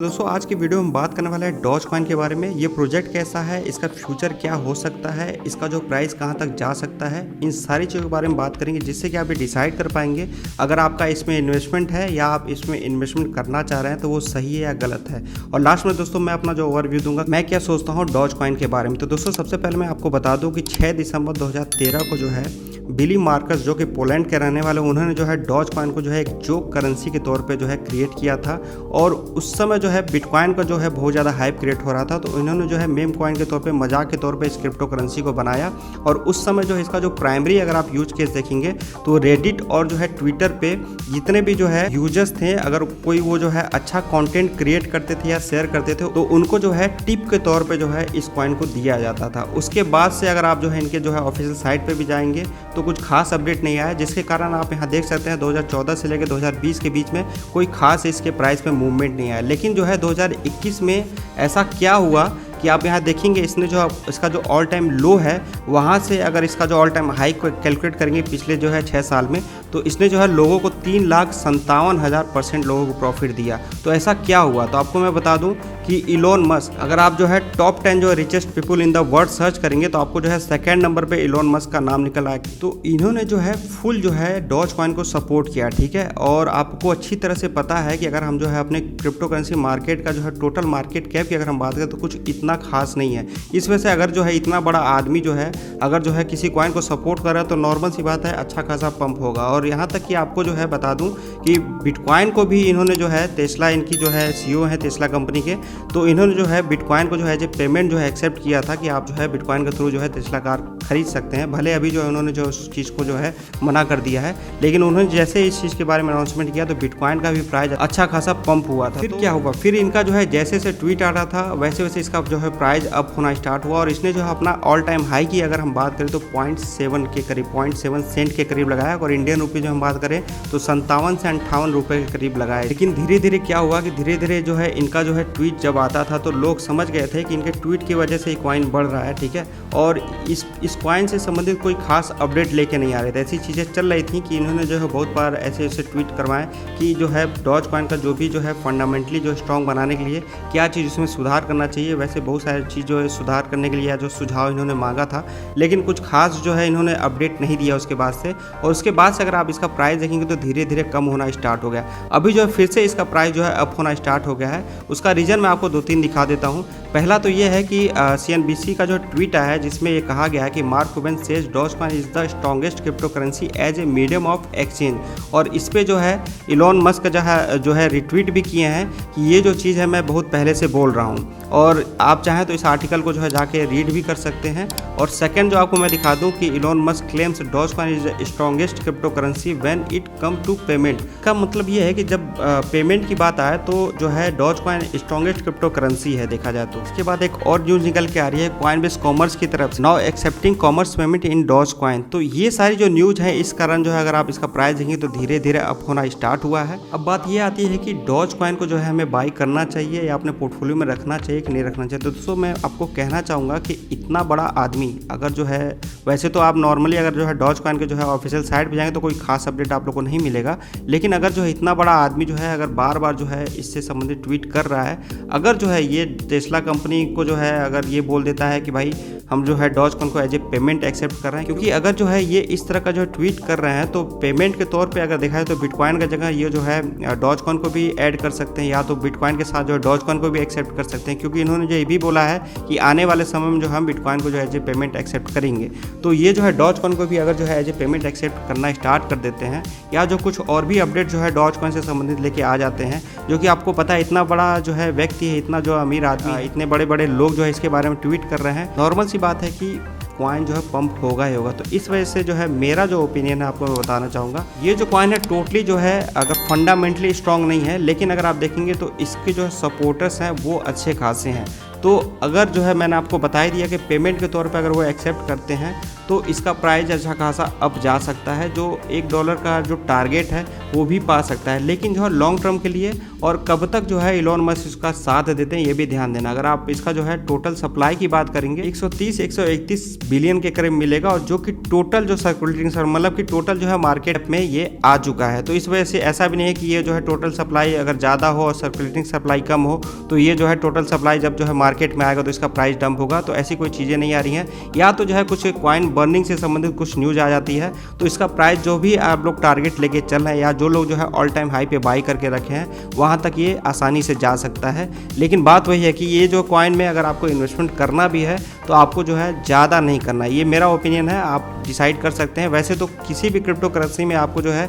दोस्तों आज की वीडियो में बात करने वाले हैं डॉज कॉइन के बारे में। ये प्रोजेक्ट कैसा है, इसका फ्यूचर क्या हो सकता है, इसका जो प्राइस कहां तक जा सकता है, इन सारी चीज़ों के बारे में बात करेंगे जिससे कि आप ये डिसाइड कर पाएंगे अगर आपका इसमें इन्वेस्टमेंट है या आप इसमें इन्वेस्टमेंट करना चाह रहे हैं तो वो सही है या गलत है। और लास्ट में दोस्तों मैं अपना जो ओवरव्यू दूंगा मैं क्या सोचता हूँ डॉज कॉइन के बारे में। तो दोस्तों सबसे पहले मैं आपको बता दूँ कि 6 दिसंबर 2013 को जो है बिली मार्कस जो कि पोलैंड के रहने वाले उन्होंने जो है डॉज कॉइन को जो है एक जोक करेंसी के तौर पे जो है क्रिएट किया था। और उस समय जो है बिटकॉइन का जो है बहुत ज़्यादा हाइप क्रिएट हो रहा था, तो इन्होंने जो है मेम कॉइन के तौर पे मजाक के तौर पे इस क्रिप्टो करेंसी को बनाया। और उस समय जो है इसका जो प्राइमरी अगर आप यूज केस देखेंगे तो रेडिट और जो है ट्विटर पे जितने भी जो है यूजर्स थे, अगर कोई वो जो है अच्छा कंटेंट क्रिएट करते थे या शेयर करते थे तो उनको जो है टिप के तौर पे जो है इस कॉइन को दिया जाता था। उसके बाद से अगर आप जो है इनके जो है ऑफिशियल साइट पे भी जाएंगे तो कुछ खास अपडेट नहीं आया, जिसके कारण आप यहाँ देख सकते हैं 2014 से लेकर 2020 के बीच में कोई खास इसके प्राइस में मूवमेंट नहीं आया। लेकिन जो है 2021 में ऐसा क्या हुआ कि आप यहाँ देखेंगे इसने जो इसका जो ऑल टाइम लो है वहाँ से अगर इसका जो ऑल टाइम हाई को कैलकुलेट करेंगे पिछले जो है 6 साल में, तो इसने जो है लोगों को 3,57,000% लोगों को प्रॉफिट दिया। तो ऐसा क्या हुआ, तो आपको मैं बता दूं कि इलोन मस्क, अगर आप जो है टॉप 10 जो richest people in the world search करेंगे तो आपको जो है सेकंड नंबर पे इलोन मस्क का नाम निकल आएगा। तो इन्होंने जो है फुल जो है डॉज कॉइन को सपोर्ट किया, ठीक है। और आपको अच्छी तरह से पता है कि अगर हम जो है अपने क्रिप्टो करेंसी मार्केट का जो है टोटल मार्केट कैप की अगर हम बात करें तो कुछ इतना खास नहीं है। इस वजह से अगर जो है इतना बड़ा आदमी जो है अगर जो है किसी कॉइन को सपोर्ट कर रहा है तो नॉर्मल सी बात है अच्छा खासा पंप होगा। और यहाँ तक कि आपको जो है बता दूं कि बिटकॉइन को भी इन्होंने जो है टेस्ला, इनकी जो है सीईओ है टेस्ला कंपनी के, तो इन्होंने जो है बिटकॉइन को जो है एज ए पेमेंट जो है एक्सेप्ट किया था कि आप जो है बिटकॉइन के थ्रू जो है टेस्ला कार खरीद सकते हैं। भले अभी जो है उन्होंने जो उस चीज़ को जो है मना कर दिया है, लेकिन उन्होंने जैसे इस चीज़ के बारे में अनाउंसमेंट किया तो बिटकॉइन का भी प्राइस अच्छा खासा पंप हुआ था। फिर क्या हुआ, फिर इनका जो है जैसे जैसे ट्वीट आ रहा था वैसे वैसे इसका जो है प्राइस अप होना स्टार्ट हुआ और इसने जो है अपना ऑल टाइम हाई की अगर हम बात करें तो 0.7 के करीब 0.7 सेंट के करीब लगाया। और इंडियन रुपये जो हम बात करें तो 57 से 58 रुपये के करीब लगाया। लेकिन धीरे धीरे क्या हुआ कि धीरे धीरे जो है इनका जो है ट्वीट जब आता था तो लोग समझ गए थे कि इनके ट्वीट की वजह से कॉइन बढ़ रहा है, ठीक है। और इस कॉइन से संबंधित कोई खास अपडेट लेके नहीं आ रहे थे। ऐसी चीज़ें चल रही थी कि इन्होंने जो है बहुत बार ऐसे ऐसे ट्वीट करवाए कि जो है डॉज कॉइन का जो भी जो है फंडामेंटली जो स्ट्रॉन्ग बनाने के लिए क्या चीज़ उसमें सुधार करना चाहिए। वैसे बहुत सारी चीज़ जो है सुधार करने के लिए जो सुझाव इन्होंने मांगा था, लेकिन कुछ खास जो है इन्होंने अपडेट नहीं दिया उसके बाद से। और उसके बाद से अगर आप इसका प्राइस देखेंगे तो धीरे धीरे कम होना स्टार्ट हो गया। अभी जो है फिर से इसका प्राइस जो है अप होना स्टार्ट हो गया है। उसका रीज़न मैं आपको 2-3 दिखा देता हूँ। पहला तो ये है कि CNBC का जो ट्वीट आया है जिसमें ये कहा गया है कि Mark Cuban says Dogecoin is the strongest crypto currency as a medium of exchange. और इस पे जो है इलोन मस्क जो है रिट्वीट भी किए हैं कि ये जो चीज़ है मैं बहुत पहले से बोल रहा हूँ। और आप चाहें तो इस आर्टिकल को जो है जाके रीड भी कर सकते हैं। और सेकंड जो आपको मैं दिखा दूं कि Elon Musk claims Dogecoin is the strongest crypto currency when it come to payment. का मतलब ये है कि जब पेमेंट की बात आए तो जो है Dogecoin strongest crypto currency है देखा जाए तो। इसके बाद एक और न्यूज निकल के आ रही है कॉइनबेस कॉमर्स की तरफ से, now accepting commerce payment in Dogecoin. तो ये सारी जो न्यूज है इस कारण जो है अगर आप इसका प्राइस देखेंगे तो धीरे धीरे अप होना स्टार्ट हुआ है। अब बात ये आती है कि डॉज कॉइन को जो है हमें बाई करना चाहिए या अपने पोर्टफोलियो में रखना चाहिए कि नहीं रखना चाहिए। तो दोस्तों मैं आपको कहना चाहूँगा कि इतना बड़ा आदमी अगर जो है, वैसे तो आप नॉर्मली अगर जो है डॉज कॉइन के जो है ऑफिशियल साइट पे जाएंगे तो कोई खास अपडेट आप लोग को नहीं मिलेगा, लेकिन अगर जो है इतना बड़ा आदमी जो है अगर बार बार जो है इससे संबंधित ट्वीट कर रहा है, अगर जो है ये टेस्ला कंपनी को जो है अगर ये बोल देता है कि भाई हम जो है डॉज कॉइन को एज ए पेमेंट एक्सेप्ट कर रहे हैं, क्योंकि अगर जो है ये इस तरह का जो ट्वीट कर रहे हैं तो पेमेंट के तौर पे अगर देखा जाए तो बिटकॉइन का जगह ये जो है डॉज कॉइन को भी ऐड कर सकते हैं या तो बिटकॉइन के साथ जो है डॉज कॉइन को भी एक्सेप्ट कर सकते हैं, क्योंकि इन्होंने जो ये भी बोला है कि आने वाले समय में जो हम बिटकॉइन को जो है एज ए पेमेंट एक्सेप्ट करेंगे। तो ये जो है डॉज कॉइन को भी अगर जो है एज ए पेमेंट एक्सेप्ट करना स्टार्ट कर देते हैं या जो कुछ और भी अपडेट जो है डॉज कॉइन से संबंधित लेके आ जाते हैं, जो कि आपको पता है इतना बड़ा जो है व्यक्ति है, इतना जो अमीर आदमी, इतने बड़े बड़े लोग जो है इसके बारे में ट्वीट कर रहे हैं, नॉर्मल सी बात है कि कॉइन जो है पंप होगा ही होगा। तो इस वजह से जो है मेरा जो ओपिनियन है आपको मैं बताना चाहूँगा, ये जो कॉइन है टोटली जो है अगर फंडामेंटली स्ट्रांग नहीं है, लेकिन अगर आप देखेंगे तो इसके जो सपोर्टर्स हैं वो अच्छे खासे हैं। तो अगर जो है मैंने आपको बता ही दिया कि पेमेंट के तौर पे अगर वो एक्सेप्ट करते हैं तो इसका प्राइस अच्छा खासा अप जा सकता है, जो $1 का जो टारगेट है वो भी पा सकता है। लेकिन जो है लॉन्ग टर्म के लिए और कब तक जो है इलॉन मस्क इसका साथ देते हैं ये भी ध्यान देना। अगर आप इसका जो है टोटल सप्लाई की बात करेंगे 130-131 बिलियन के करीब मिलेगा, और जो कि टोटल जो सर्कुलेटिंग मतलब कि टोटल जो है मार्केट में ये आ चुका है। तो इस वजह से ऐसा भी नहीं है कि ये जो है टोटल सप्लाई अगर ज़्यादा हो और सर्कुलेटिंग सप्लाई कम हो तो ये जो है टोटल सप्लाई जब जो है मार्केट में आएगा तो इसका प्राइस डंप होगा। तो ऐसी कोई चीज़ें नहीं आ रही हैं, या तो जो है कुछ कॉइन बर्निंग से संबंधित कुछ न्यूज़ आ जाती है तो इसका प्राइस जो भी आप लोग टारगेट लेके चल रहे हैं या जो लोग जो है ऑल टाइम हाई पे बाई करके रखे हैं वहाँ तक ये आसानी से जा सकता है। लेकिन बात वही है कि ये जो कॉइन में अगर आपको इन्वेस्टमेंट करना भी है तो आपको जो है ज़्यादा नहीं करना है। ये मेरा ओपिनियन है, आप डिसाइड कर सकते हैं। वैसे तो किसी भी क्रिप्टो करेंसी में आपको जो है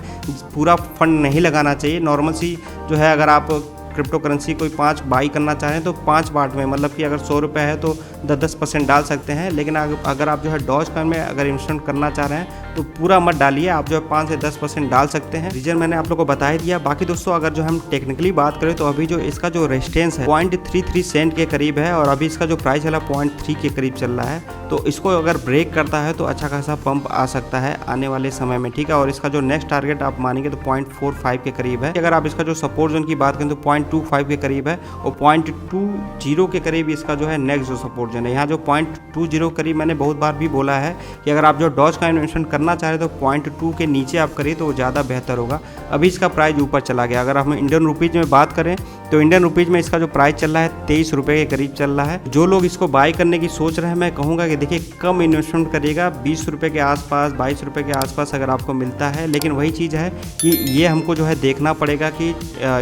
पूरा फंड नहीं लगाना चाहिए। नॉर्मल सी जो है अगर आप क्रिप्टो करेंसी कोई 5 बाई करना चाहें तो 5 पार्ट में, मतलब कि अगर 100 रुपये है तो 10% डाल सकते हैं। लेकिन अगर आप जो है डॉज कॉइन में अगर इन्वेस्टमेंट करना चाह रहे हैं तो पूरा मत डालिए, आप जो है 5 से 10% डाल सकते हैं। रीजन मैंने आप लोग को बता ही दिया। बाकी दोस्तों अगर जो हम टेक्निकली बात करें तो अभी जो इसका जो रेजिस्टेंस है 0.33 सेंट के करीब है, और अभी इसका जो प्राइस चला 0.3 के करीब चल रहा है। तो इसको अगर ब्रेक करता है तो अच्छा खासा पंप आ सकता है आने वाले समय में, ठीक है। और इसका जो नेक्स्ट टारगेट आप मानेंगे तो 0.45 के करीब है। अगर आप इसका जो सपोर्ट जोन की बात करें तो 0.25 के करीब है, और 0.20 के करीब इसका जो है नेक्स्ट जो सपोर्ट जोन है। यहाँ जो 0.20 करीब मैंने बहुत बार भी बोला है कि अगर आप जो डॉज का इन्वेस्टमेंट करना चाह रहे तो 0.2 के नीचे आप करिए तो वो ज़्यादा बेहतर होगा। अभी इसका प्राइस ऊपर चला गया। अगर हम इंडियन रुपीज़ में बात करें तो इंडियन रुपीज़ में इसका जो प्राइस चल रहा है 23 रुपये के करीब चल रहा है। जो लोग इसको बाई करने की सोच रहे हैं मैं कहूँगा कि देखिए कम इन्वेस्टमेंट करिएगा, 20 रुपये के आसपास 22 रुपये के आसपास अगर आपको मिलता है। लेकिन वही चीज़ है कि ये हमको जो है देखना पड़ेगा कि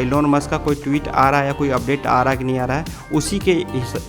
इलॉन मस्क का कोई ट्वीट आ रहा है या कोई अपडेट आ रहा है कि नहीं आ रहा है, उसी के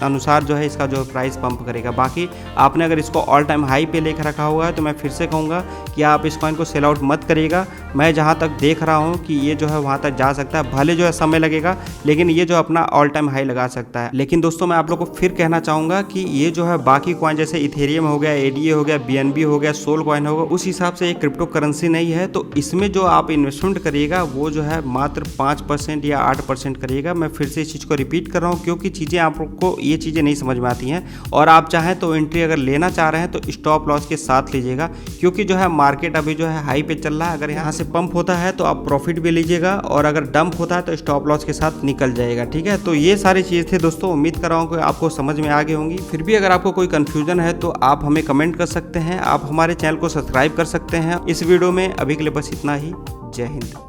अनुसार जो है इसका जो प्राइस पंप करेगा। बाकी आपने अगर इसको ऑल टाइम हाई पे लेकर रखा हुआ है तो मैं फिर से कहूँगा कि आप इस कॉइन को सेल आउट मत करिएगा। मैं जहाँ तक देख रहा हूँ कि ये जो है वहाँ तक जा सकता है, भले जो है समय लगेगा लेकिन ये जो अपना ऑल टाइम हाई लगा सकता है। लेकिन दोस्तों मैं आप लोग को फिर कहना चाहूँगा कि ये जो है बाकी कॉइन जैसे इथेरियम हो गया, एडीए हो गया, बीएनबी हो गया, सोल कॉइन होगा, उस हिसाब से एक क्रिप्टो करेंसी नहीं है। तो इसमें जो आप इन्वेस्टमेंट करिएगा वो जो है मात्र 5% या 8% करिएगा। मैं फिर से इस चीज़ को रिपीट कर रहा हूँ क्योंकि चीज़ें आपको ये चीज़ें नहीं समझ में आती हैं, और आप चाहें तो एंट्री अगर लेना चाह रहे हैं तो स्टॉप लॉस के साथ लीजिएगा, क्योंकि जो है मार्केट अभी जो है हाई पे चल रहा है। अगर यहाँ से पंप होता है तो आप प्रॉफिट भी लीजिएगा, और अगर डंप होता है तो स्टॉप लॉस के साथ निकल जाएगा, ठीक है। तो ये सारी चीज़ थे दोस्तों, उम्मीद कर रहा हूँ कि आपको समझ में आ गई होंगी। फिर भी अगर आपको कोई कन्फ्यूजन है तो आप हमें कमेंट कर सकते हैं, आप हमारे चैनल को सब्सक्राइब कर सकते हैं। इस वीडियो में अभी के लिए बस इतना ही। जय हिंद।